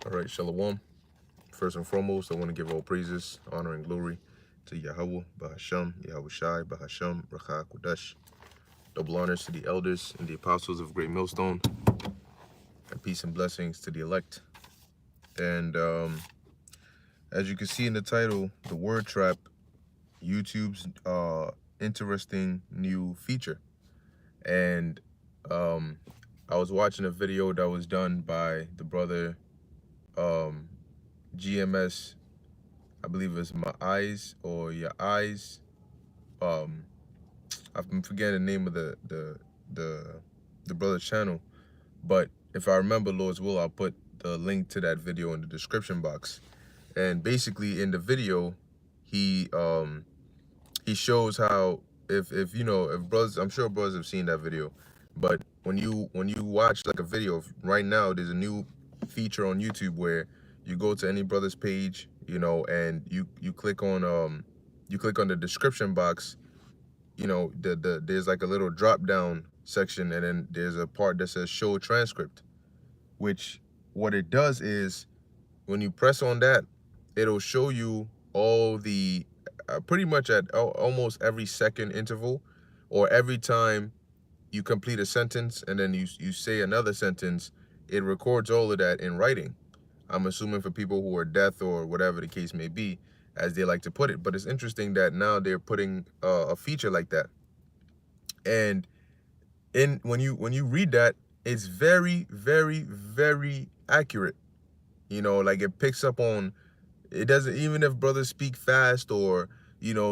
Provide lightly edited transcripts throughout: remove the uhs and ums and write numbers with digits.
All right, Shalom. First and foremost, I want to give all praises, honor, and glory to Yahweh, Bahasham, Yahweh Shai, Bahasham, Racha Kodesh. Double honors to the elders and the apostles of Great Millstone, and peace and blessings to the elect. And as you can see in the title, the Word Trap, YouTube's interesting new feature. And I was watching a video that was done by the brother GMS, I believe it's My Eyes or Your Eyes. I'm forgetting the name of the brother's channel, but if I remember Lord's will, I'll put the link to that video in the description box. And basically in the video, he shows how if brothers, I'm sure brothers have seen that video, but when you watch like a video right now, there's a new feature on YouTube where you go to any brother's page, and you click on the description box. There's like a little drop down section, and then there's a part that says show transcript, which what it does is when you press on that, it'll show you all the pretty much at almost every second interval, or every time you complete a sentence and then you say another sentence, it records all of that in writing. I'm assuming for people who are deaf or whatever the case may be, as they like to put it. But it's interesting that now they're putting a feature like that. And when you read that, it's very, very, very accurate. Like it picks up on, it doesn't, even if brothers speak fast or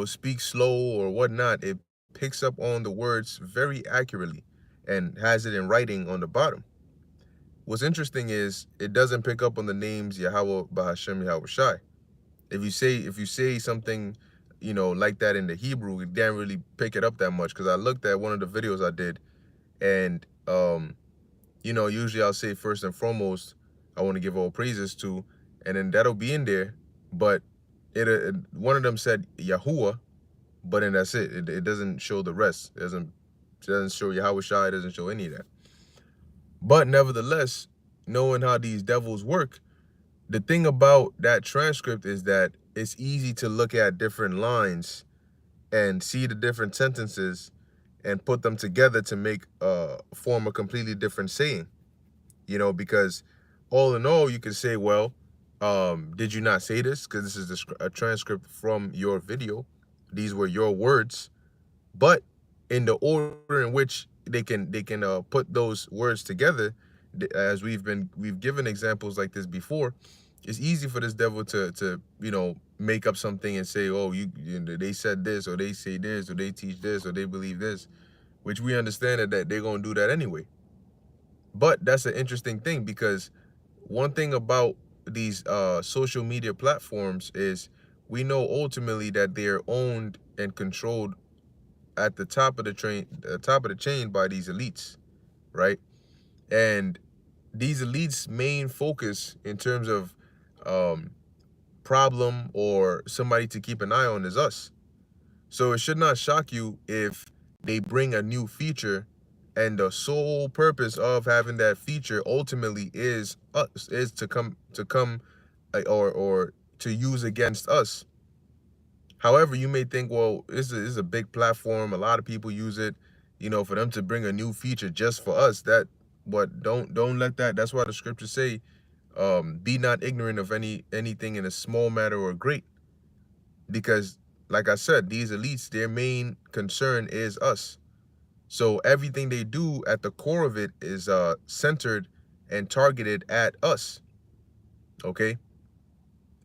speak slow or whatnot, it picks up on the words very accurately and has it in writing on the bottom. What's interesting is it doesn't pick up on the names Yahweh, Bahashem, Yahweh Shai. If you say something like that in the Hebrew, it didn't really pick it up that much, because I looked at one of the videos I did, and usually I'll say first and foremost I want to give all praises to, and then that'll be in there, but one of them said Yahuwah, but then that's it. It doesn't show the rest. It doesn't show Yahweh Shai. It doesn't show any of that. But nevertheless, knowing how these devils work, the thing about that transcript is that it's easy to look at different lines and see the different sentences and put them together to form a completely different saying. Because all in all, you can say, well, did you not say this? Because this is a transcript from your video. These were your words. But in the order in which they can put those words together, as we've given examples like this before, it's easy for this devil to make up something and say, oh, they said this, or they say this, or they teach this, or they believe this, which we understand that they're going to do that anyway. But that's an interesting thing, because one thing about these social media platforms is we know ultimately that they're owned and controlled at the top of the chain by these elites, right? And these elites' main focus in terms of problem or somebody to keep an eye on is us. So it should not shock you if they bring a new feature, and the sole purpose of having that feature ultimately is to come or to use against us. However, you may think, well, this is a big platform, a lot of people use it, for them to bring a new feature just for us, don't let that. That's why the scriptures say, be not ignorant of anything in a small matter or great. Because like I said, these elites, their main concern is us. So everything they do at the core of it is centered and targeted at us. Okay?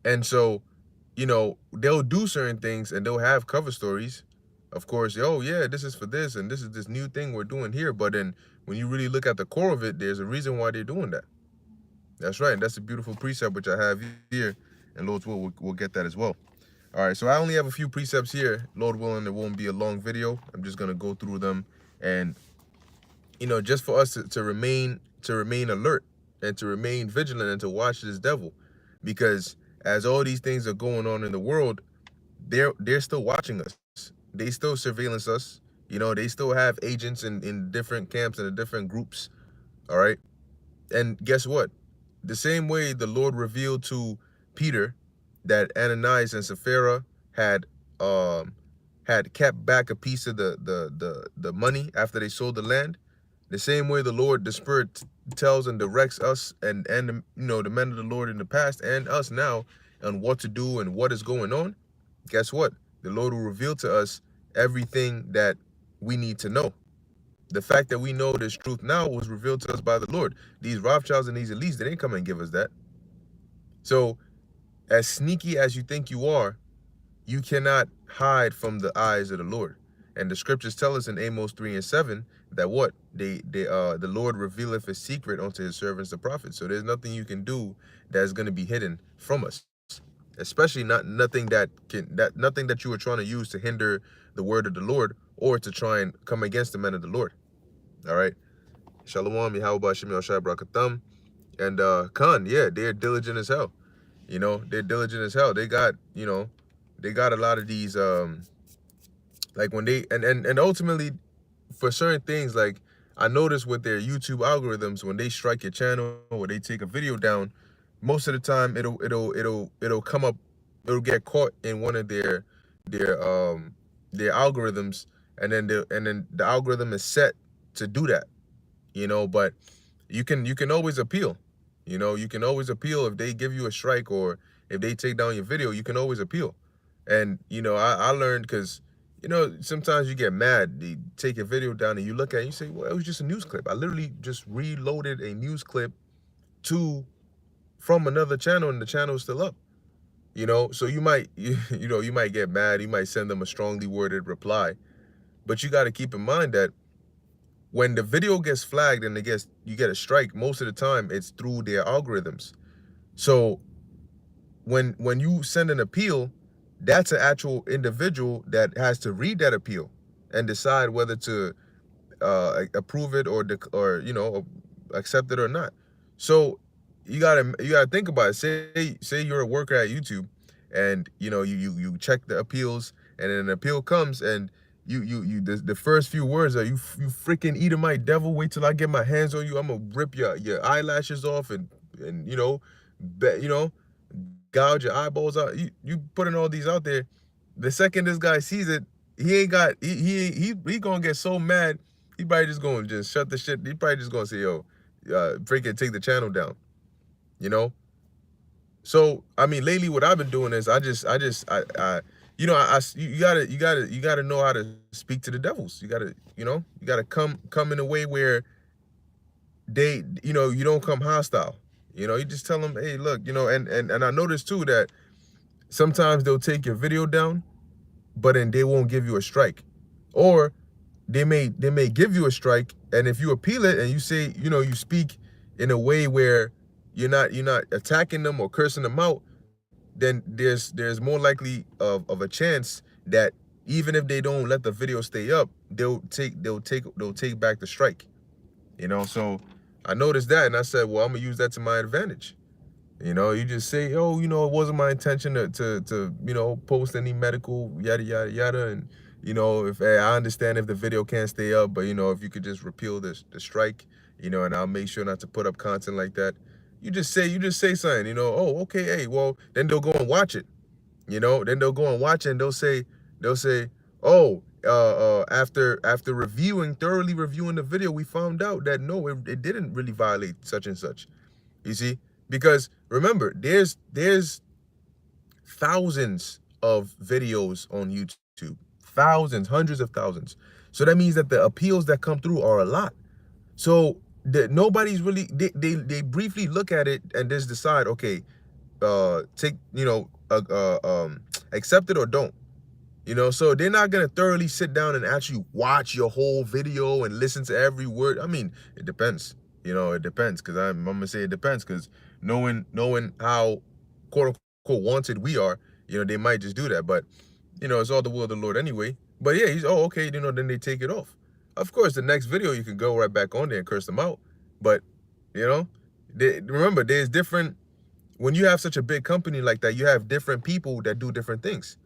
And so, they'll do certain things and they'll have cover stories. Of course, oh yeah, this is for this, and this is this new thing we're doing here. But then when you really look at the core of it, there's a reason why they're doing that. That's right. And that's a beautiful precept which I have here, and Lord's will, we'll get that as well. All right, so I only have a few precepts here. Lord willing, it won't be a long video. I'm just gonna go through them, and just for us to remain alert and to remain vigilant and to watch this devil, because as all these things are going on in the world, they're still watching us. They still surveillance us. They still have agents in different camps and in different groups. All right, and guess what? the same way the Lord revealed to Peter that Ananias and Sapphira um had kept back a piece of the money after they sold the land, the same way the Lord, the Spirit tells and directs us and the men of the Lord in the past and us now on what to do and what is going on. Guess what? The Lord will reveal to us everything that we need to know. The fact that we know this truth now was revealed to us by the Lord. These Rothschilds and these elites, they didn't come and give us that. So as sneaky as you think you are, you cannot hide from the eyes of the Lord. And the scriptures tell us in Amos 3 and 7 that what? The Lord revealeth his secret unto his servants, the prophets. So there's nothing you can do that's going to be hidden from us. Especially nothing that you are trying to use to hinder the word of the Lord or to try and come against the men of the Lord. All right. Shalom, Yahweh Shem Yahshai Barakatam. And Khan, yeah, they're diligent as hell. They're diligent as hell. They got, they got a lot of these like when they and ultimately for certain things, like I noticed with their YouTube algorithms, when they strike your channel or they take a video down, most of the time it'll come up, it'll get caught in one of their algorithms, and then the algorithm is set to do that, but you can always appeal. You can always appeal if they give you a strike or if they take down your video, you can always appeal. And I learned, because sometimes you get mad, they take your video down and you look at it and you say, well, it was just a news clip. I literally just reloaded a news clip from another channel and the channel is still up. So you might you might get mad, you might send them a strongly worded reply, but you got to keep in mind that when the video gets flagged and you get a strike, most of the time it's through their algorithms. So when you send an appeal, that's an actual individual that has to read that appeal and decide whether to approve it or accept it or not. So you gotta think about it. Say you're a worker at YouTube, and you check the appeals, and then an appeal comes, and the first few words are, you freaking Edomite devil, wait till I get my hands on you, I'm gonna rip your eyelashes off and gouge your eyeballs out. You putting all these out there. The second this guy sees it, he gonna get so mad, he probably just gonna just shut the shit. He probably just gonna say, yo, freaking take the channel down. So I mean, lately what I've been doing is you gotta know how to speak to the devils. You gotta come in a way where they, you don't come hostile. You just tell them, hey, look, and I noticed too that sometimes they'll take your video down, but then they won't give you a strike. Or they may give you a strike, and if you appeal it and you say, you speak in a way where you're not attacking them or cursing them out, then there's more likely of a chance that even if they don't let the video stay up, they'll take back the strike. So I noticed that, and I said, well, I'm gonna use that to my advantage. You just say, oh, it wasn't my intention to post any medical yada yada yada, and if I understand if the video can't stay up, but if you could just repeal the strike, and I'll make sure not to put up content like that. You just say something, oh, okay, hey, well, then they'll go and watch it. Then they'll go and watch it, and they'll say, oh, after thoroughly reviewing the video, we found out that no, it didn't really violate such and such. You see? Because remember, there's thousands of videos on YouTube, thousands, hundreds of thousands. So that means that the appeals that come through are a lot. So nobody's really, they briefly look at it and just decide, okay, take, accept it or don't. So they're not gonna thoroughly sit down and actually watch your whole video and listen to every word. I mean, it depends. It depends, because I'm gonna say it depends, because knowing how quote unquote wanted we are, they might just do that. But it's all the will of the Lord anyway. But yeah, he's, oh, okay, then they take it off. Of course, the next video you can go right back on there and curse them out. But remember, there's different, when you have such a big company like that, you have different people that do different things.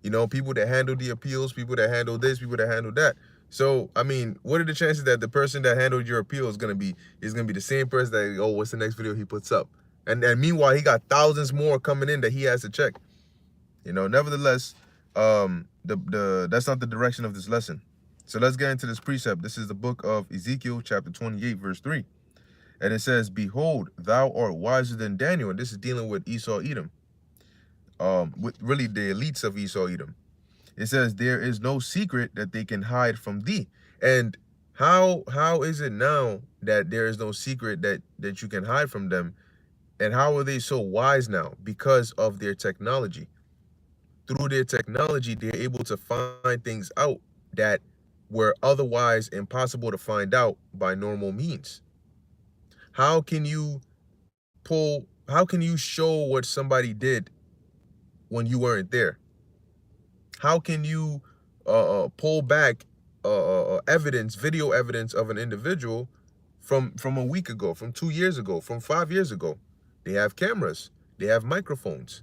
People that handle the appeals, people that handle this, people that handle that. So I mean, what are the chances that the person that handled your appeal is gonna be the same person that, oh, what's the next video he puts up? And meanwhile, he got thousands more coming in that he has to check. You know, nevertheless, the that's not the direction of this lesson. So let's get into this precept. This is the book of Ezekiel, chapter 28, verse 3. And it says, "Behold, thou art wiser than Daniel." And this is dealing with Esau Edom, with really the elites of Esau Edom. It says, "There is no secret that they can hide from thee." And how is it now that there is no secret that you can hide from them? And how are they so wise now? Because of their technology. Through their technology, they're able to find things out that were otherwise impossible to find out by normal means. How can you how can you show what somebody did when you weren't there? How can you pull back evidence, video evidence of an individual from a week ago, from 2 years ago, from 5 years ago? They have cameras, they have microphones,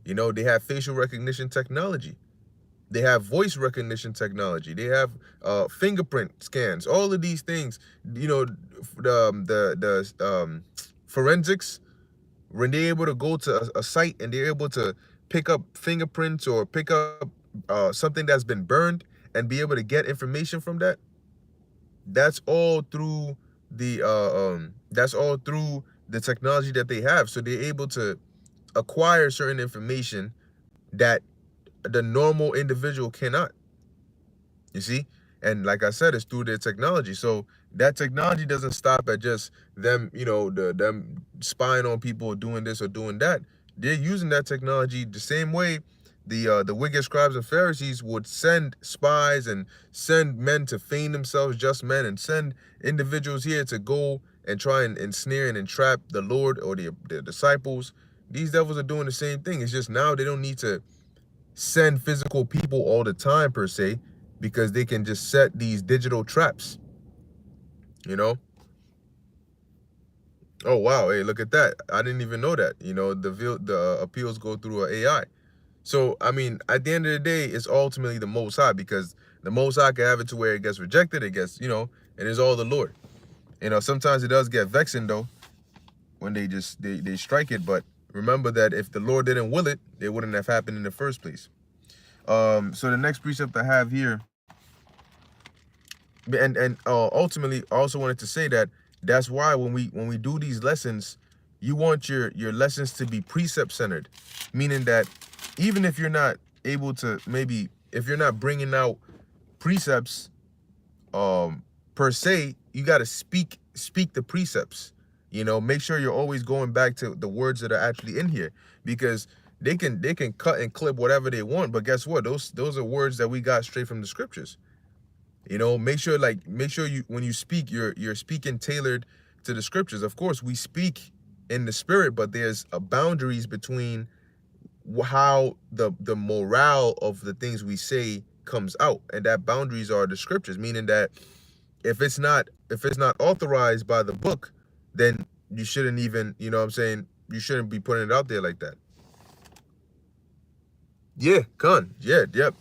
you know, they have facial recognition technology, they have voice recognition technology, they have fingerprint scans, all of these things. You know, the forensics, when they're able to go to a site and they're able to pick up fingerprints or pick up something that's been burned and be able to get information from that, that's all through the technology that they have. So they're able to acquire certain information that the normal individual cannot. You see? And like I said, it's through their technology. So that technology doesn't stop at just them, you know, them spying on people, doing this or doing that. They're using that technology the same way the wicked scribes and Pharisees would send spies and send men to feign themselves just men and send individuals here to go and try and ensnare and entrap the Lord or the disciples. These devils are doing the same thing. It's just now they don't need to send physical people all the time per se, because they can just set these digital traps, you know. Oh wow, hey, look at that. I didn't even know that. You know, the appeals go through an AI. So I mean, at the end of the day, it's ultimately the Most High, because the Most High can have it to where it gets rejected, it gets, you know, and it's all the Lord. You know, sometimes it does get vexing though when they strike it, but remember that if the Lord didn't will it, it wouldn't have happened in the first place. So the next precept I have here, and ultimately I also wanted to say that that's why when we do these lessons, you want your lessons to be precept centered, meaning that even if you're not able to, maybe if you're not bringing out precepts per se, you got to speak the precepts. You know, make sure you're always going back to the words that are actually in here, because they can cut and clip whatever they want, but guess what, those are words that we got straight from the scriptures. You know, make sure you, when you speak, you're speaking tailored to the scriptures. Of course, we speak in the spirit, but there's a boundaries between how the morale of the things we say comes out, and that boundaries are the scriptures, meaning that if it's not authorized by the book, then you shouldn't even, you know what I'm saying, you shouldn't be putting it out there like that. Yeah, con. Yeah, yep.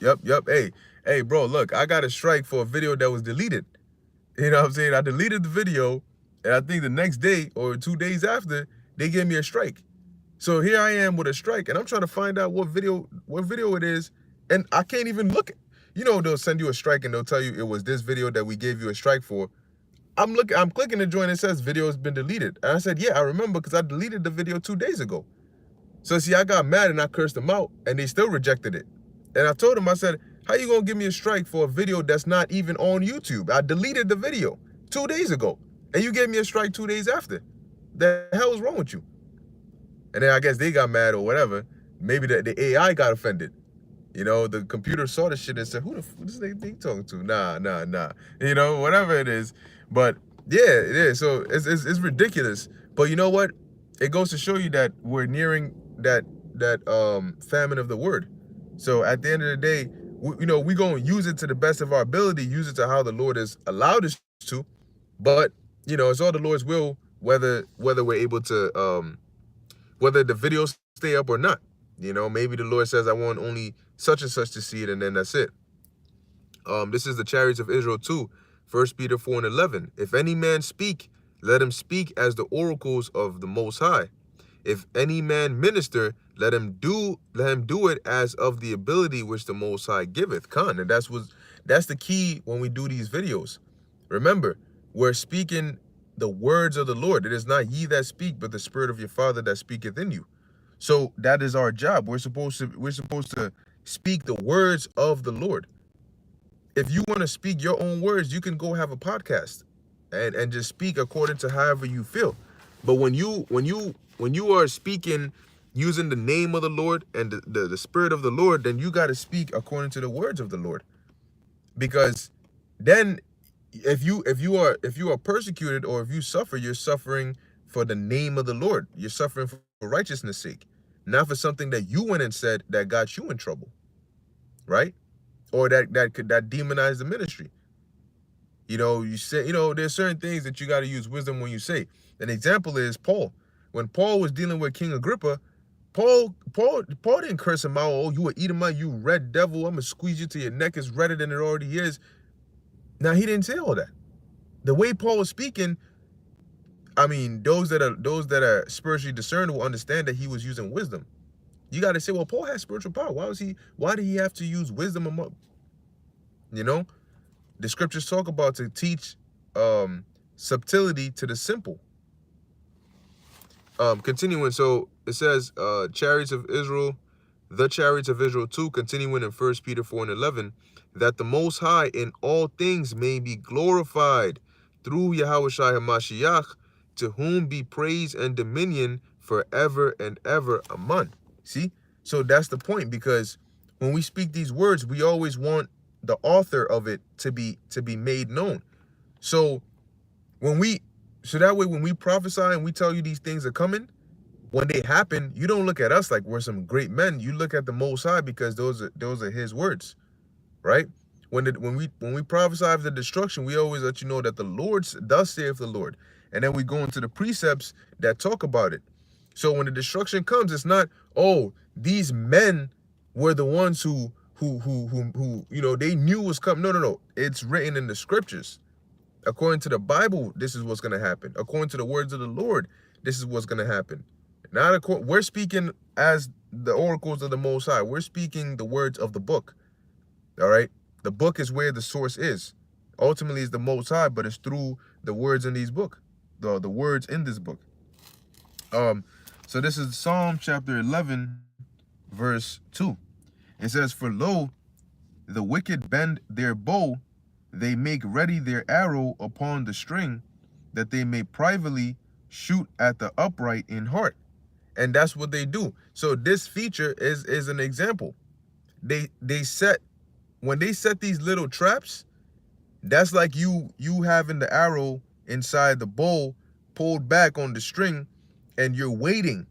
Hey, bro, look, I got a strike for a video that was deleted. You know what I'm saying? I deleted the video, and I think the next day or 2 days after, they gave me a strike. So here I am with a strike, and I'm trying to find out what video it is, and I can't even look. You know, they'll send you a strike and they'll tell you it was this video that we gave you a strike for. I'm clicking the joint, it says video has been deleted. And I said, yeah, I remember, because I deleted the video 2 days ago. So see, I got mad and I cursed them out, and they still rejected it. And I told them, I said, how you gonna give me a strike for a video that's not even on YouTube? I deleted the video 2 days ago, and you gave me a strike 2 days after. The hell is wrong with you? And then I guess they got mad or whatever. Maybe the AI got offended. You know, the computer saw the shit and said, who the fuck is they talking to? Nah. You know, whatever it is. But yeah, it is. So it's ridiculous. But you know what? It goes to show you that we're nearing that famine of the word. So at the end of the day, you know, we're going to use it to the best of our ability, use it to how the Lord has allowed us to. But, you know, it's all the Lord's will whether we're able to, whether the videos stay up or not. You know, maybe the Lord says, I want only such and such to see it, and then that's it. This is the chariots of Israel too. 1 Peter 4:11. If any man speak, let him speak as the oracles of the Most High. If any man minister, let him do it as of the ability which the Most High giveth. Khan. And that's the key when we do these videos. Remember, we're speaking the words of the Lord. It is not ye that speak, but the Spirit of your Father that speaketh in you. So that is our job. We're supposed to speak the words of the Lord. If you want to speak your own words, you can go have a podcast and just speak according to however you feel. But when you are speaking using the name of the Lord and the Spirit of the Lord, then you got to speak according to the words of the Lord. Because then if you are persecuted, or if you suffer, you're suffering for the name of the Lord. You're suffering for righteousness' sake, not for something that you went and said that got you in trouble, right? Or that demonized the ministry. You say, there's certain things that you got to use wisdom when you say. An example is Paul. When Paul was dealing with King Agrippa, Paul didn't curse him out. Oh, you a Edomite, you red devil. I'm gonna squeeze you till your neck is redder than it already is. Now, he didn't say all that. The way Paul was speaking, I mean, those that are spiritually discerned will understand that he was using wisdom. You got to say, well, Paul has spiritual power. Why did he have to use wisdom among? The scriptures talk about to teach subtlety to the simple. Continuing, so it says, chariots of Israel, the chariots of Israel too, continuing in 1 Peter 4:11, that the Most High in all things may be glorified through Yahushua HaMashiach, to whom be praise and dominion forever and ever. Amen. See? So that's the point, because when we speak these words, we always want the author of it to be made known. So that way when we prophesy and we tell you these things are coming, when they happen, you don't look at us like we're some great men. You look at the Most High, because those are his words, right? When we prophesy of the destruction, we always let you know that the Lord does saith the Lord. And then we go into the precepts that talk about it. So when the destruction comes, it's not, oh, these men were the ones who they knew was coming. No. It's written in the scriptures. According to the Bible, this is what's going to happen. According to the words of the Lord, this is what's going to happen. We're speaking as the oracles of the Most High. We're speaking the words of the book. All right? The book is where the source is. Ultimately, it's the Most High, but it's through the words in these book. The words in this book. So this is Psalm chapter 11, verse 2. It says, for lo, the wicked bend their bow, they make ready their arrow upon the string, that they may privately shoot at the upright in heart. And that's what they do. So this feature is an example. When they set these little traps, that's like you having the arrow inside the bow pulled back on the string, and you're waiting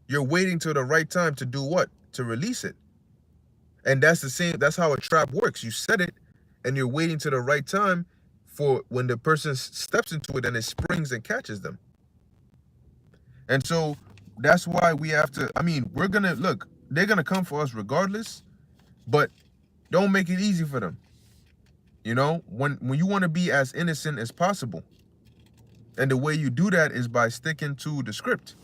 till the right time to do what? To release it. And that's how a trap works. You set it and you're waiting to the right time for when the person steps into it and it springs and catches them. And so that's why we have to, they're going to come for us regardless, but don't make it easy for them. When you want to be as innocent as possible. And the way you do that is by sticking to the script.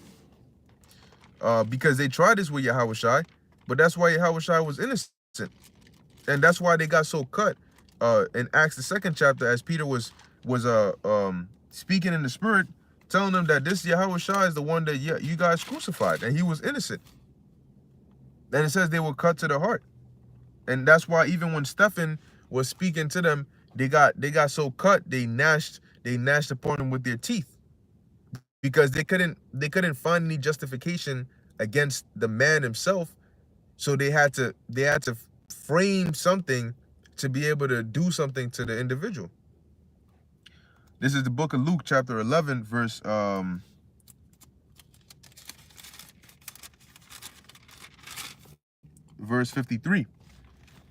Because they tried this with Yahushua, but that's why Yahushua was innocent. And that's why they got so cut. In Acts the 2nd chapter, as Peter was speaking in the spirit, telling them that this Yahushua is the one that you guys crucified, and he was innocent. And it says they were cut to the heart. And that's why even when Stephen was speaking to them, they got so cut, they gnashed upon them with their teeth, because they couldn't find any justification against the man himself. So they had to frame something to be able to do something to the individual. This is the book of Luke, chapter 11, verse 53.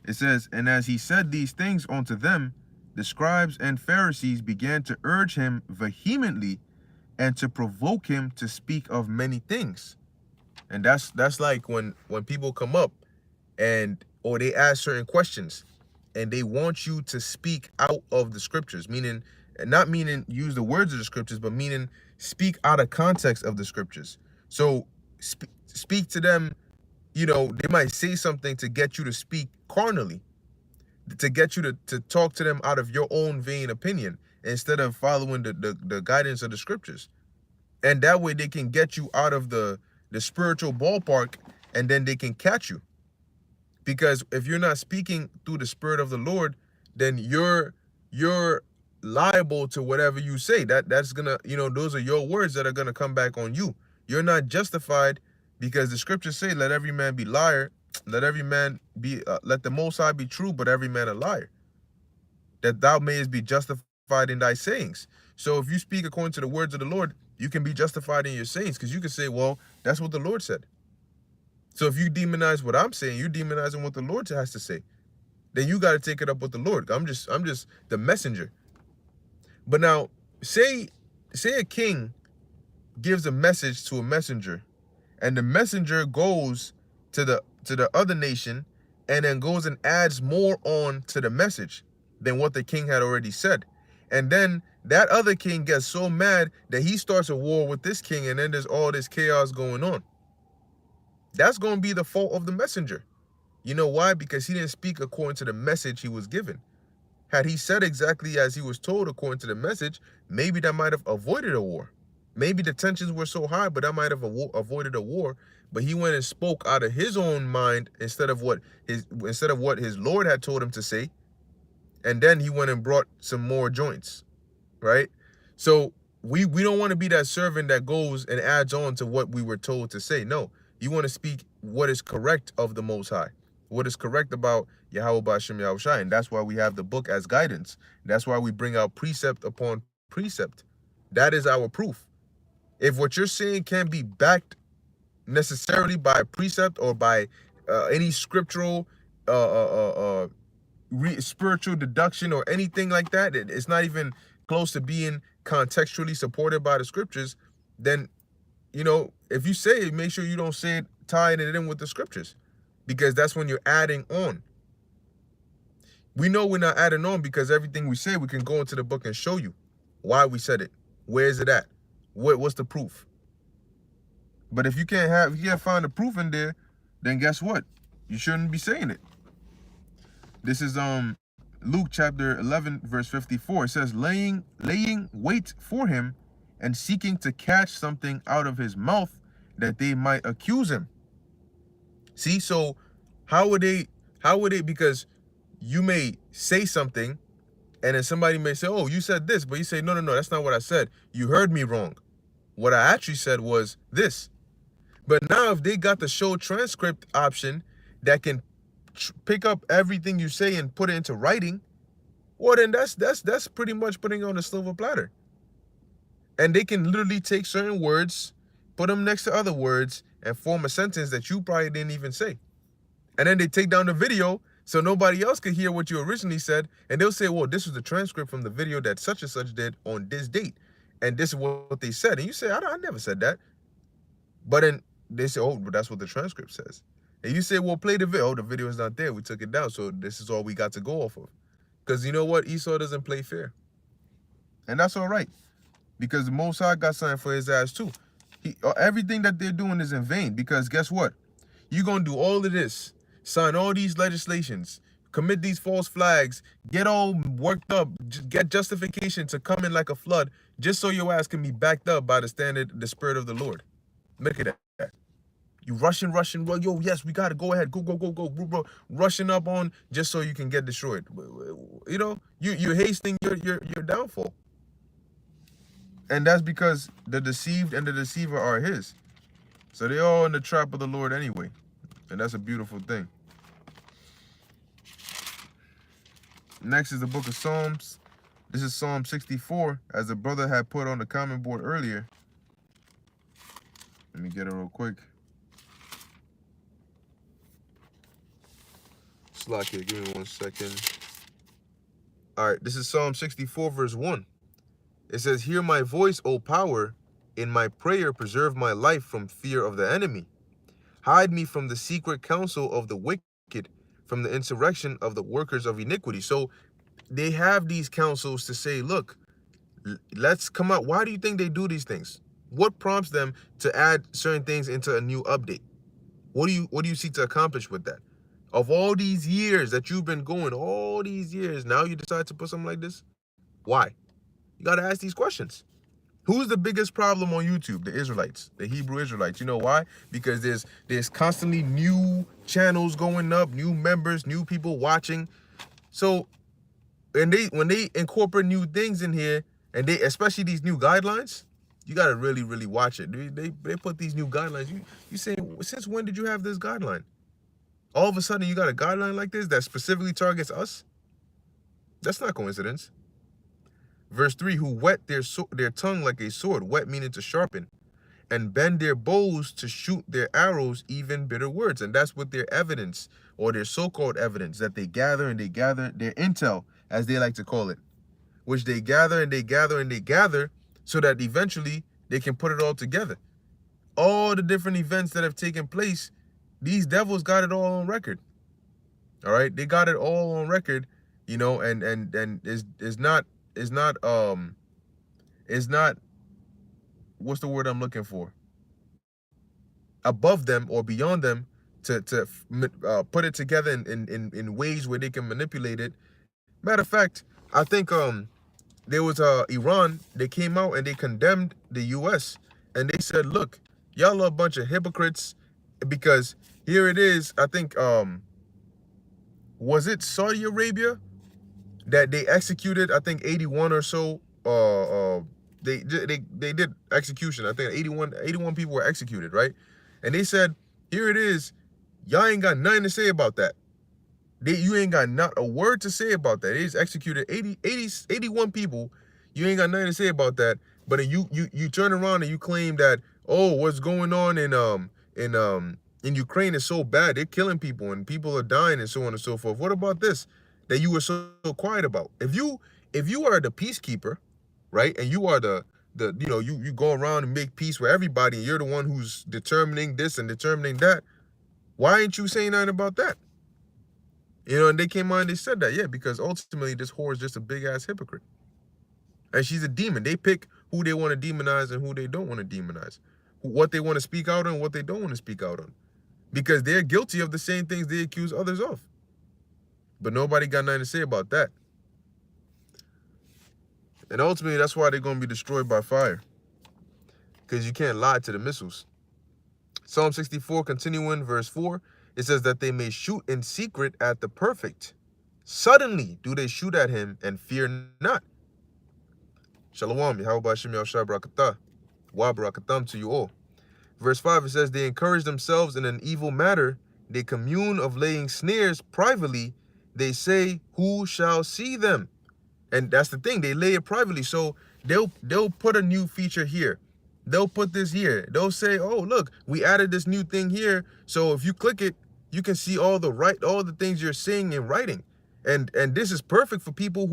It says, and as he said these things unto them, the scribes and Pharisees began to urge him vehemently and to provoke him to speak of many things. And that's like when people come up or they ask certain questions, and they want you to speak out of the scriptures, meaning, not meaning use the words of the scriptures, but meaning speak out of context of the scriptures. So speak to them, you know, they might say something to get you to speak carnally, to get you to talk to them out of your own vain opinion instead of following the guidance of the scriptures. And that way they can get you out of the spiritual ballpark, and then they can catch you. Because if you're not speaking through the Spirit of the Lord, then you're liable to whatever you say. That's gonna, you know, those are your words that are gonna come back on you. You're not justified, because the scriptures say, let every man be liar, let every man be let the Most High be true, but every man a liar, that thou mayest be justified in thy sayings. So if you speak according to the words of the Lord, you can be justified in your sayings, because you can say, well, that's what the Lord said. So if you demonize what I'm saying, you're demonizing what the Lord has to say. Then you got to take it up with the Lord. I'm just the messenger. But now, say a king gives a message to a messenger, and the messenger goes to the other nation, and then goes and adds more on to the message than what the king had already said. And then that other king gets so mad that he starts a war with this king, and then there's all this chaos going on. That's going to be the fault of the messenger. You know why? Because he didn't speak according to the message he was given. Had he said exactly as he was told according to the message, maybe that might have avoided a war. Maybe the tensions were so high, but that might have avoided a war. But he went and spoke out of his own mind instead of what his Lord had told him to say. And then he went and brought some more joints, right? So we don't want to be that servant that goes and adds on to what we were told to say. No, you want to speak what is correct of the Most High, what is correct about Yahweh Ba'ashem Yahushai. And that's why we have the book as guidance. That's why we bring out precept upon precept. That is our proof. If what you're saying can't be backed necessarily by precept or by any scriptural spiritual deduction or anything like that, it's not even close to being contextually supported by the scriptures, then, you know, if you say it, make sure you don't say it tying it in with the scriptures, because that's when you're adding on. We know we're not adding on because everything we say, we can go into the book and show you why we said it. Where is it at? What's the proof? But if you can't find the proof in there, then guess what? You shouldn't be saying it. This is Luke chapter 11, verse 54. It says, laying wait for him and seeking to catch something out of his mouth that they might accuse him. See, so how would they, because you may say something and then somebody may say, oh, you said this, but you say, no, that's not what I said. You heard me wrong. What I actually said was this. But now if they got the show transcript option that can pick up everything you say and put it into writing, well, then that's pretty much putting on a silver platter. And they can literally take certain words, put them next to other words, and form a sentence that you probably didn't even say. And then they take down the video so nobody else could hear what you originally said, and they'll say, well, this was the transcript from the video that such and such did on this date, and this is what they said. And you say, I never said that. But then they say, oh, but that's what the transcript says. And you say, well, play the video. Oh, the video is not there. We took it down, so this is all we got to go off of. Because you know what? Esau doesn't play fair. And that's all right. Because the Most High got something for his ass too. Everything that they're doing is in vain. Because guess what? You're going to do all of this, sign all these legislations, commit these false flags, get all worked up, get justification to come in like a flood, just so your ass can be backed up by the Spirit of the Lord. Look at that. You rushing, well, yo, yes, we got to go ahead, go, rushing up on just so you can get destroyed. You know, you're hasting your downfall. And that's because the deceived and the deceiver are his. So they're all in the trap of the Lord anyway. And that's a beautiful thing. Next is the book of Psalms. This is Psalm 64, as the brother had put on the comment board earlier. Let me get it real quick. Slack here, give me 1 second. All right, this is Psalm 64, verse 1. It says, hear my voice, O power. In my prayer, preserve my life from fear of the enemy. Hide me from the secret counsel of the wicked, from the insurrection of the workers of iniquity. So they have these councils to say, look, let's come out. Why do you think they do these things? What prompts them to add certain things into a new update? What do you seek to accomplish with that? Of all these years that you've been going, all these years, now you decide to put something like this? Why? You got to ask these questions. Who's the biggest problem on YouTube? The Israelites, the Hebrew Israelites. You know why? Because there's constantly new channels going up, new members, new people watching. So when they incorporate new things in here, and they, especially these new guidelines, you gotta really, really watch it. They put these new guidelines. You say, since when did you have this guideline? All of a sudden you got a guideline like this that specifically targets us? That's not coincidence. Verse 3, who whet their tongue like a sword, whet meaning to sharpen, and bend their bows to shoot their arrows, even bitter words. And that's what their evidence, or their so-called evidence, that they gather and they gather, their intel, as they like to call it, which they gather and they gather and they gather so that eventually they can put it all together. All the different events that have taken place, these devils got it all on record. All right, they got it all on record, you know, and is not what's the word I'm looking for? Above them or beyond them to put it together in ways where they can manipulate it. Matter of fact, I think there was Iran. They came out and they condemned the U.S. and they said, look, y'all are a bunch of hypocrites, because here it is. I think was it Saudi Arabia that they executed, I think 81 or so, they did execution. I think 81 people were executed, right? And they said, here it is, y'all ain't got nothing to say about that. You ain't got not a word to say about that. They just executed 81 people. You ain't got nothing to say about that. But then you turn around and you claim that, oh, what's going on in Ukraine is so bad. They're killing people and people are dying and so on and so forth. What about this that you were so quiet about? If you are the peacekeeper, right, and you are the you go around and make peace with everybody, and you're the one who's determining this and determining that, why ain't you saying nothing about that? You know, and they came on and they said that, yeah, because ultimately this whore is just a big ass hypocrite. And she's a demon. They pick who they want to demonize and who they don't want to demonize. What they want to speak out on, what they don't want to speak out on. Because they're guilty of the same things they accuse others of. But nobody got nothing to say about that. And ultimately, that's why they're going to be destroyed by fire. Because you can't lie to the missiles. Psalm 64, continuing, verse 4, it says that they may shoot in secret at the perfect. Suddenly do they shoot at him and fear not. Shalom, Yahweh Hashem Yahushua Barakatah. Wa Barakatam to you all. Verse 5, it says, they encourage themselves in an evil matter. They commune of laying snares privately. They say, who shall see them? And that's the thing, they lay it privately. So they'll put a new feature here. They'll put this here. They'll say, oh, look, we added this new thing here. So if you click it, you can see all the things you're seeing in writing. And this is perfect for people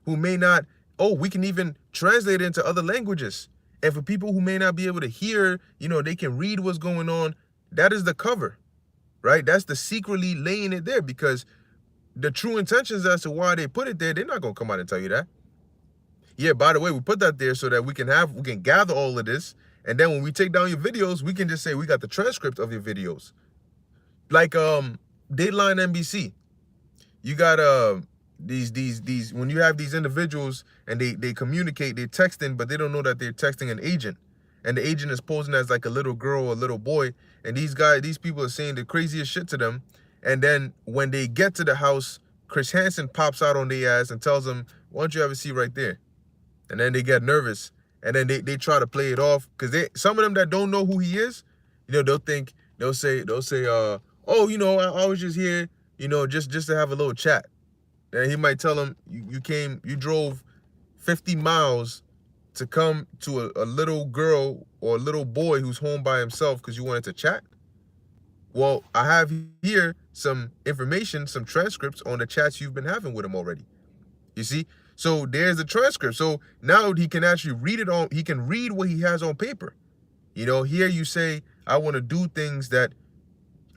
who may not, oh, we can even translate it into other languages. And for people who may not be able to hear, you know, they can read what's going on. That is the cover, right? That's the secretly laying it there, because the true intentions as to why they put it there, they're not going to come out and tell you that. Yeah, by the way, we put that there so that we can gather all of this. And then when we take down your videos, we can just say we got the transcript of your videos. Like Dateline NBC. You got these when you have these individuals and they communicate, they're texting, but they don't know that they're texting an agent. And the agent is posing as like a little girl or a little boy. And these people are saying the craziest shit to them. And then when they get to the house, Chris Hansen pops out on their ass and tells them, why don't you have a seat right there? And then they get nervous. And then they try to play it off. Because some of them that don't know who he is, you know, they'll say, oh, you know, I was just here, you know, just to have a little chat. And he might tell them, you drove 50 miles to come to a little girl or a little boy who's home by himself because you wanted to chat. Well, I have here some information, some transcripts on the chats you've been having with him already. You see? So there's the transcript. So now he can actually read it on, he can read what he has on paper. You know, here you say, I want to do things that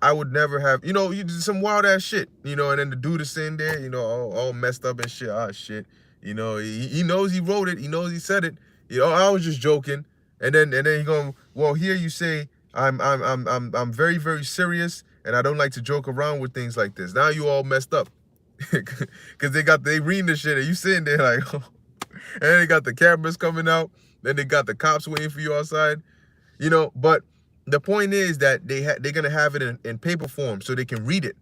I would never have, you know, you did some wild ass shit, you know, and then the dude is sitting there, you know, all messed up and shit. Ah, shit. You know, he knows he wrote it. He knows he said it. You know, I was just joking. And then he going, well, here you say I'm very, very serious and I don't like to joke around with things like this. Now you all messed up. Cause they reading the shit and you sitting there like, oh. And then they got the cameras coming out. Then they got the cops waiting for you outside. You know, but the point is that they're gonna have it in paper form so they can read it,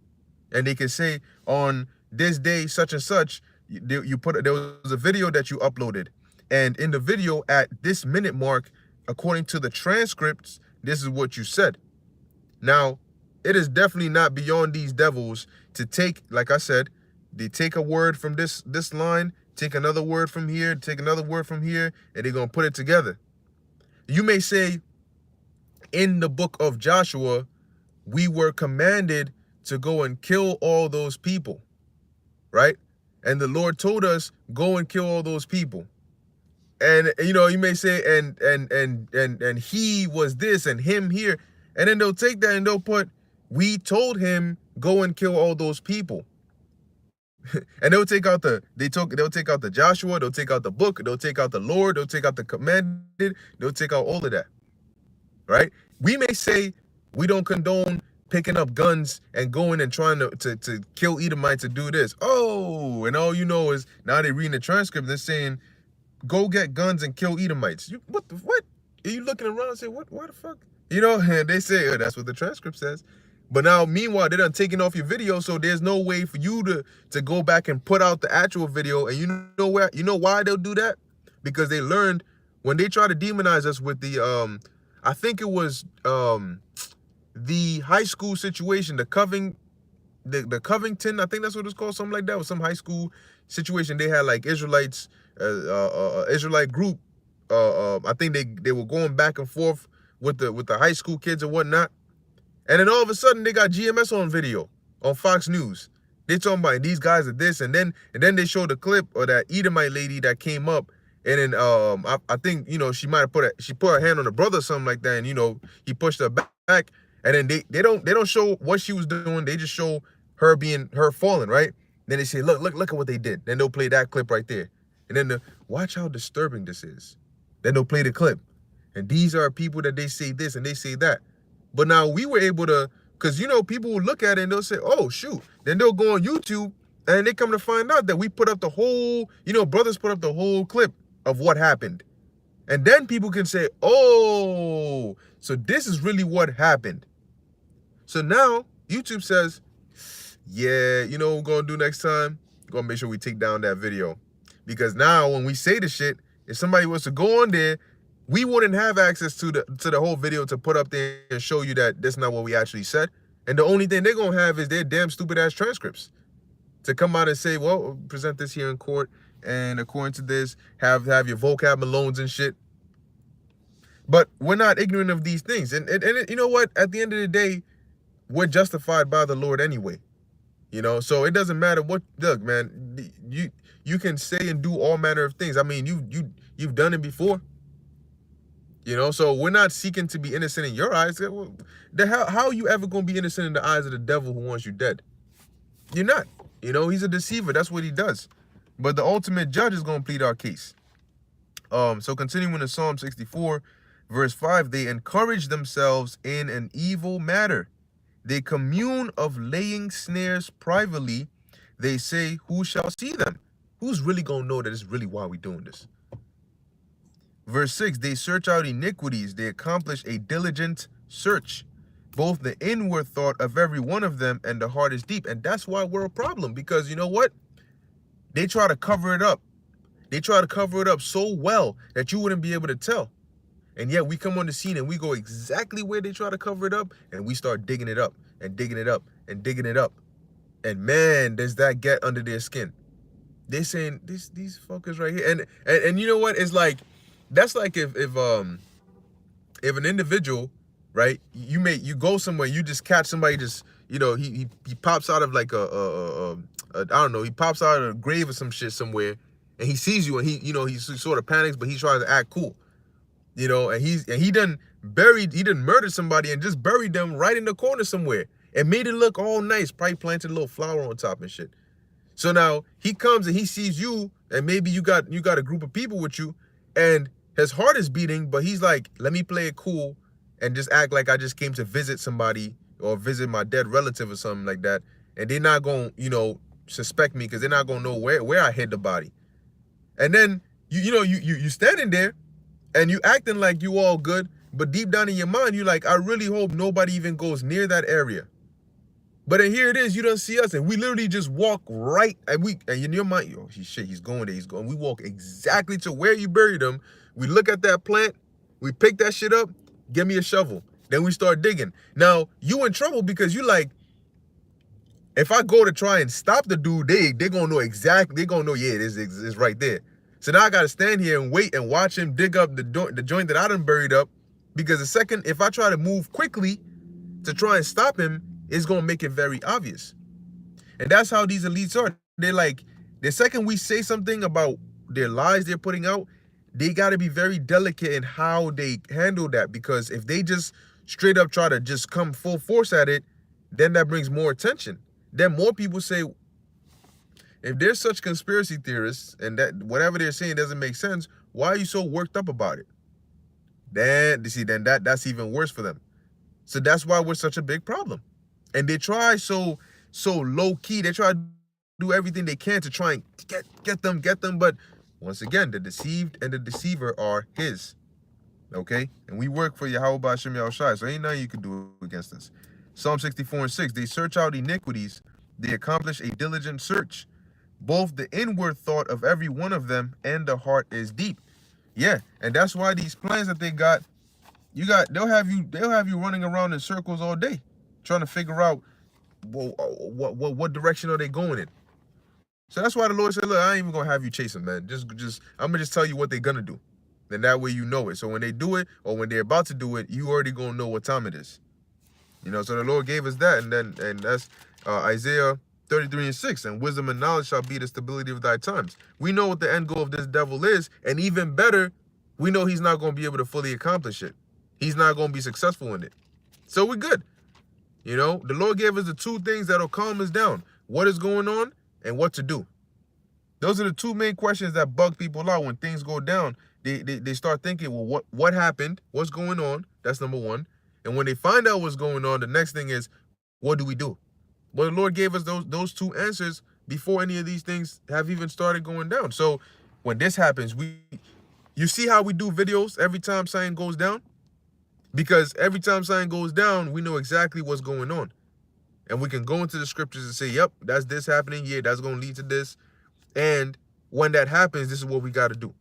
and they can say on this day such and such there was a video that you uploaded, and in the video at this minute mark, according to the transcripts, this is what you said. Now, it is definitely not beyond these devils to take, like I said, they take a word from this line, take another word from here, take another word from here, and they're gonna put it together. You may say, in the book of Joshua, we were commanded to go and kill all those people, right? And the Lord told us, go and kill all those people. And you know, you may say, and he was this and him here. And then they'll take that and they'll put, we told him go and kill all those people. And they'll take out they'll take out the Joshua, they'll take out the book, they'll take out the Lord, they'll take out the commanded, they'll take out all of that. Right? We may say we don't condone picking up guns and going and trying to kill Edomites to do this. Oh, and all you know is now they're reading the transcript, they're saying, go get guns and kill Edomites. What? Are you looking around and say, what the fuck? You know, and they say, oh, that's what the transcript says. But now, meanwhile, they're done taking off your video, so there's no way for you to go back and put out the actual video. And you know why they'll do that? Because they learned when they try to demonize us with the I think it was the high school situation, the Covington, I think that's what it's called, something like that. It was some high school situation. They had like Israelites, Israelite group. I think they were going back and forth with the high school kids and whatnot. And then all of a sudden they got GMS on video on Fox News. They talking about these guys are this, and then they showed the clip of that Edomite lady that came up. And then I think, you know, she might have put her hand on the brother or something like that, and you know, he pushed her back. And then they don't show what she was doing. They just show her falling, right? Then they say, look at what they did. Then they'll play that clip right there. And then watch how disturbing this is. Then they'll play the clip. And these are people that they say this and they say that. But now we were able to, because you know, people will look at it and they'll say, oh shoot. Then they'll go on YouTube and they come to find out that we put up the whole, you know, brothers put up the whole clip of what happened. And then people can say, oh, so this is really what happened. So now YouTube says, yeah, you know what we're going to do next time? We're going to make sure we take down that video. Because now when we say the shit, if somebody was to go on there, we wouldn't have access to the whole video to put up there and show you that that's not what we actually said. And the only thing they're going to have is their damn stupid ass transcripts to come out and say, well, present this here in court. And according to this, have your vocab loans and shit. But we're not ignorant of these things. And you know what? At the end of the day, we're justified by the Lord anyway. You know, so it doesn't matter what. Look, man, you can say and do all manner of things. I mean, you've done it before. You know, so we're not seeking to be innocent in your eyes. How are you ever going to be innocent in the eyes of the devil who wants you dead? You're not. You know, he's a deceiver. That's what he does. But the ultimate judge is going to plead our case. So continuing in Psalm 64, verse 5, they encourage themselves in an evil matter. They commune of laying snares privately. They say, who shall see them? Who's really going to know that it's really why we're doing this? Verse 6, they search out iniquities. They accomplish a diligent search. Both the inward thought of every one of them and the heart is deep. And that's why we're a problem. Because you know what? They try to cover it up. They try to cover it up so well that you wouldn't be able to tell. And yet we come on the scene and we go exactly where they try to cover it up, and we start digging it up and digging it up and digging it up. And man, does that get under their skin. They're saying these fuckers right here. And you know what? It's like, that's like if an individual, right, you go somewhere, you just catch somebody just, you know, he pops out of like I don't know, he pops out of a grave or some shit somewhere, and he sees you and he sort of panics, but he tries to act cool. You know, and he done murdered somebody and just buried them right in the corner somewhere. and made it look all nice, probably planted a little flower on top and shit. So now he comes and he sees you, and maybe you got a group of people with you, and his heart is beating, but he's like, let me play it cool and just act like I just came to visit somebody or visit my dead relative or something like that. And they're not gonna, suspect me because they're not gonna know where I hid the body. And then you standing there and you acting like you all good, but deep down in your mind, you like, I really hope nobody even goes near that area. But then here it is, you don't see us, and we literally just walk right, and in your mind, yo, he's going there, he's going. We walk exactly to where you buried him. We look at that plant, we pick that shit up, give me a shovel. Then we start digging. Now, you in trouble because you like, if I go to try and stop the dude, they're gonna know exactly, they're gonna know, yeah, it's right there. So now I gotta stand here and wait and watch him dig up the joint that I done buried up, because the second, if I try to move quickly to try and stop him, it's gonna make it very obvious. And that's how these elites are. They're like, the second we say something about their lies they're putting out, they gotta be very delicate in how they handle that, because if they just straight up try to just come full force at it, then that brings more attention. Then more people say, if they're such conspiracy theorists and that whatever they're saying doesn't make sense, why are you so worked up about it? Then, you see, then that's even worse for them. So that's why we're such a big problem. And they try so low key. They try to do everything they can to try and get them. But once again, the deceived and the deceiver are his. Okay? And we work for Yahweh B'Shem Yahushai, so ain't nothing you can do against us. Psalm 64:6, they search out iniquities. They accomplish a diligent search. Both the inward thought of every one of them and the heart is deep. Yeah, and that's why these plans that they got, they'll have you running around in circles all day, trying to figure out what direction are they going in. So that's why the Lord said, look, I ain't even gonna have you chase them, man. I'm gonna just tell you what they're gonna do. And that way you know it. So when they do it, or when they're about to do it, you already gonna know what time it is. So the Lord gave us that, and that's Isaiah 33:6, and wisdom and knowledge shall be the stability of thy times. We know what the end goal of this devil is, and even better, we know he's not going to be able to fully accomplish it. He's not going to be successful in it. So we're good. The Lord gave us the two things that'll calm us down: what is going on and what to do. Those are the two main questions that bug people out when things go down. They start thinking, well, what happened? What's going on? That's number one. And when they find out what's going on, the next thing is, what do we do? Well, the Lord gave us those two answers before any of these things have even started going down. So when this happens, you see how we do videos every time something goes down? Because every time something goes down, we know exactly what's going on. And we can go into the scriptures and say, yep, that's this happening. Yeah, that's going to lead to this. And when that happens, this is what we got to do.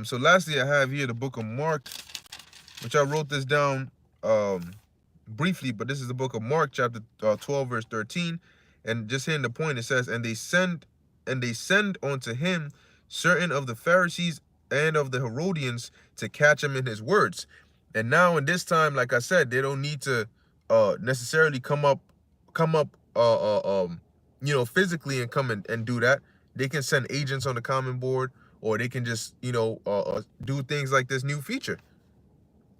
So lastly, I have here the book of Mark, which I wrote this down briefly, but this is the book of Mark, chapter 12, verse 13. And just hitting the point, it says, and they send unto him certain of the Pharisees and of the Herodians to catch him in his words. And now in this time, like I said, they don't need to necessarily come up physically and come and do that. They can send agents on the common board, or they can just do things like this new feature,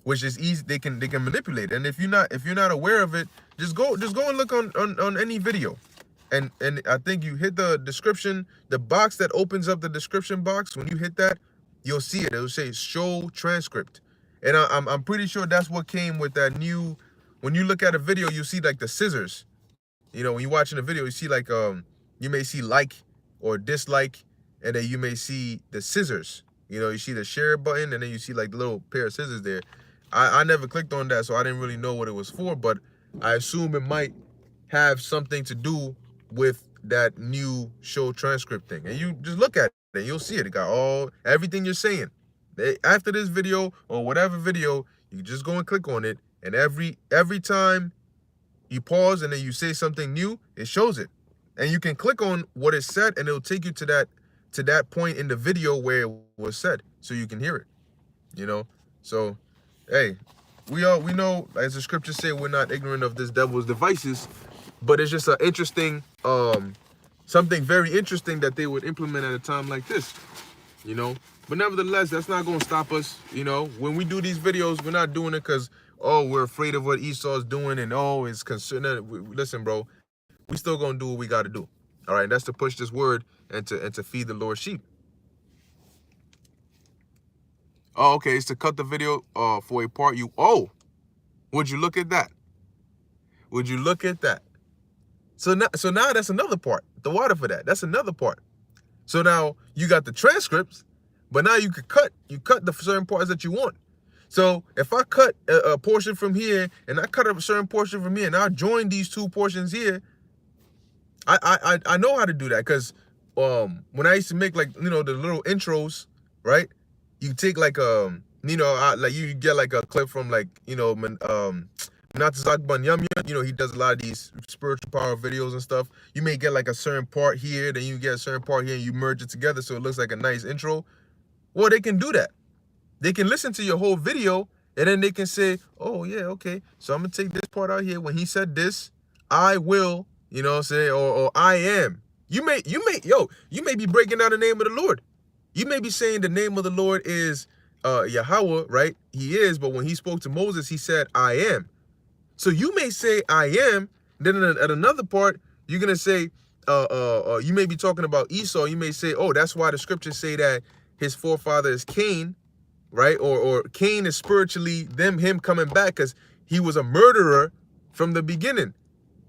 which is easy. They can manipulate. And if you're not aware of it, just go and look on any video. And I think you hit the description, the box that opens up the description box. When you hit that, you'll see it. It'll say show transcript. And I'm pretty sure that's what came with that new. When you look at a video, you see like the scissors. When you're watching a video, you see like you may see like or dislike, and then you may see the scissors. You see the share button, and then you see like the little pair of scissors there. I never clicked on that, so I didn't really know what it was for, but I assume it might have something to do with that new show transcript thing. And you just look at it, and you'll see it. It got everything you're saying. After this video, or whatever video, you just go and click on it, and every time you pause and then you say something new, it shows it. And you can click on what is said, and it'll take you to that point in the video where it was said, so you can hear it. So hey, we know, as the scriptures say, we're not ignorant of this devil's devices, but it's just an interesting something very interesting that they would implement at a time like this. But nevertheless, that's not going to stop us. When we do these videos, we're not doing it because oh, we're afraid of what Esau's doing, and oh, it's concerned. Listen, bro, we still gonna do what we gotta do. All right, that's to push this word and to feed the Lord's sheep. Oh, okay, it's to cut the video for a part you. Oh, would you look at that? Would you look at that? So now that's another part. The water for that. That's another part. So now you got the transcripts, but now you could cut. You cut the certain parts that you want. So if I cut a portion from here and I cut a certain portion from here and I join these two portions here, I know how to do that, because when I used to make, like, you know, the little intros, right? You take like you know, like you get like a clip from, like, you know, Menatazak Banyamya, you know, he does a lot of these spiritual power videos and stuff. You may get like a certain part here, then you get a certain part here, and you merge it together so it looks like a nice intro. Well, they can do that. They can listen to your whole video, and then they can say, oh yeah, okay, so I'm gonna take this part out here. When he said this, I will, you know what I'm saying, or I am. You may be breaking down the name of the Lord. You may be saying the name of the Lord is Yahweh, right? He is, but when he spoke to Moses, he said, I am. So you may say, I am. Then at another part, you're going to say, you may be talking about Esau. You may say, oh, that's why the scriptures say that his forefather is Cain, right? Or Cain is spiritually him coming back because he was a murderer from the beginning.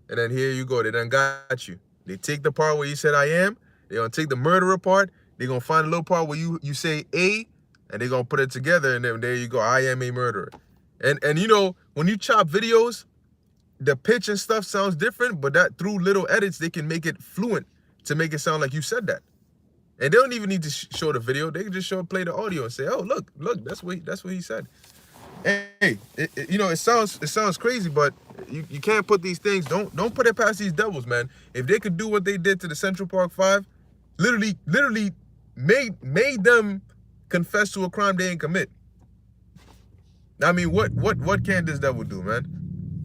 And then here you go. They done got you. They take the part where you said, I am. They're going to take the murderer part. They're going to find a little part where you say a, and they're going to put it together. And then there you go. I am a murderer. And you know, when you chop videos, the pitch and stuff sounds different, but that through little edits, they can make it fluent to make it sound like you said that. And they don't even need to show the video. They can just play the audio and say, oh, look, that's what he said. Hey, you know, it sounds crazy, but you can't put these things, don't put it past these devils, man. If they could do what they did to the Central Park 5, literally made them confess to a crime they ain't commit. I mean, what can this devil do, man?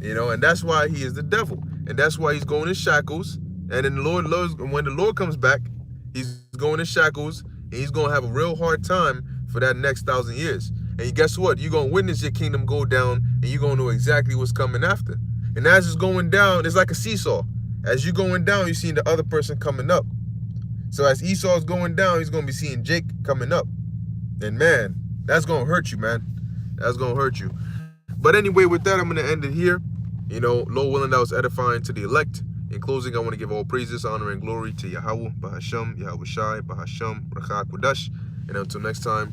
You know, and that's why he is the devil. And that's why he's going in shackles. And then when the Lord comes back, he's going in shackles, and he's going to have a real hard time for that next 1,000 years. And guess what? You're going to witness your kingdom go down, and you're going to know exactly what's coming after. And as it's going down, it's like a seesaw. As you're going down, you're seeing the other person coming up. So as Esau's going down, he's going to be seeing Jake coming up. And man, that's going to hurt you, man. That's going to hurt you. But anyway, with that, I'm going to end it here. You know, Lord willing, that was edifying to the elect. In closing, I want to give all praises, honor, and glory to Yahweh, Bahasham, Yahweh Shai, Bahasham, Rachak Wadash. And until next time,